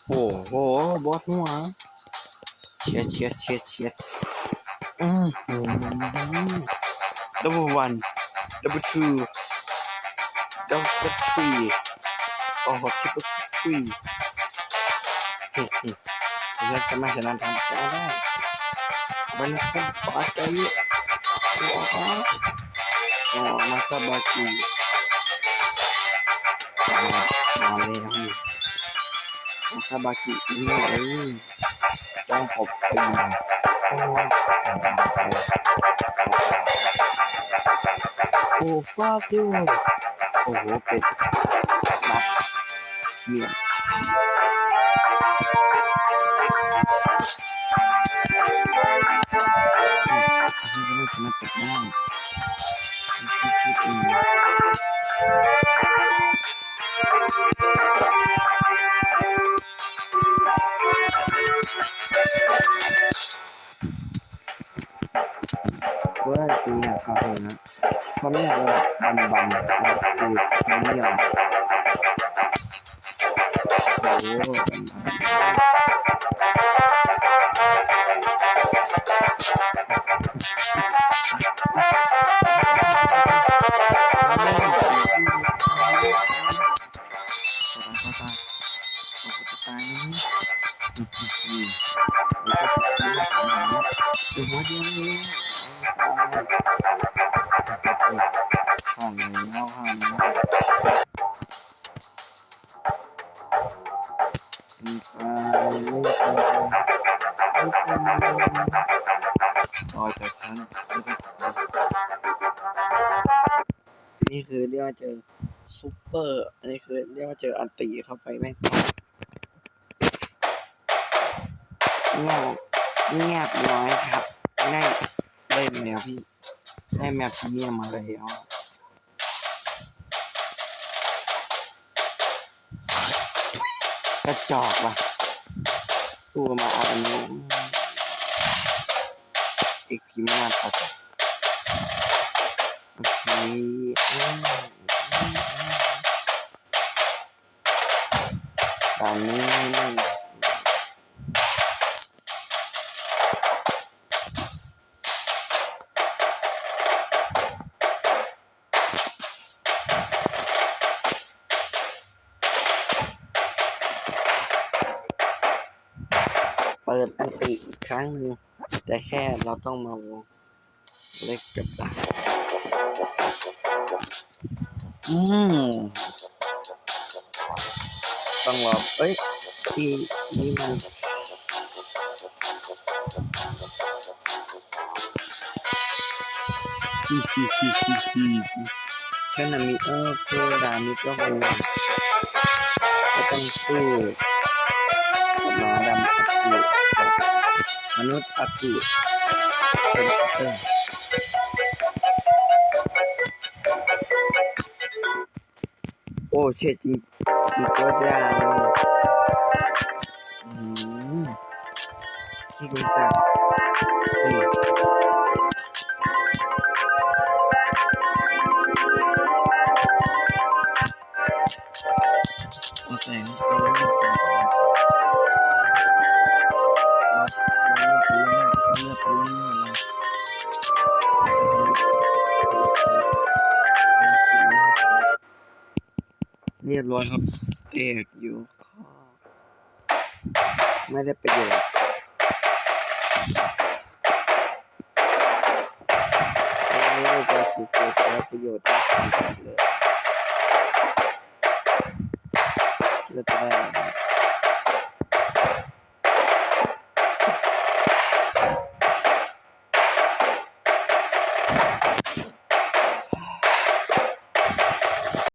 โอ้โหบอสหัวเชียดdouble one double two double three โอ้โห triple three เราจะมาชนะทำได้บรรยากาศปาร์ตี้มาซาบากิมาเลยมาซาบากินี่ต้องขอบคุณโอ้ฟาดิวโอ้โหเป็ดนักเมียนอันนี้ไม่สามารถเป็ดได้ว่าจริงอย่างเขาเลยนะเขาไม่อยากแบบบันคือเขาไม่ยอมโอ้หัวเดียวเลยห่างเลยเงาห่างมีปลาต่อจากฉันนี่คือเรียกว่าเจอซูเปอร์อันนี้คือเรียกว่าเจออันตีเข้าไปแม่งเงียบน้อยครับได้แมวพี่ได้แมวพรีเมียมมาแล้วกระจอกว่ะสู้มาอันนี้อีกพิมพ์มาตัดโอเคตอนนี้เปิดอันติอีกครั้งนึงแต่แค่เราต้องมาวงเล็กกับดาต้องรอที่นี่มันแค่นั้นมีคือดามิก็คงก็ต้องสู้หมาดำอากุมนุษย์อากุเป็นโอ้เชี่ยจริงตัวยาวที่คุณจับนี่โอเคเรียบร้อยครับแตกอยู่ข้อไม่ได้ประโยชน์ไม่ได้ประโยชน์เลยเราจะได้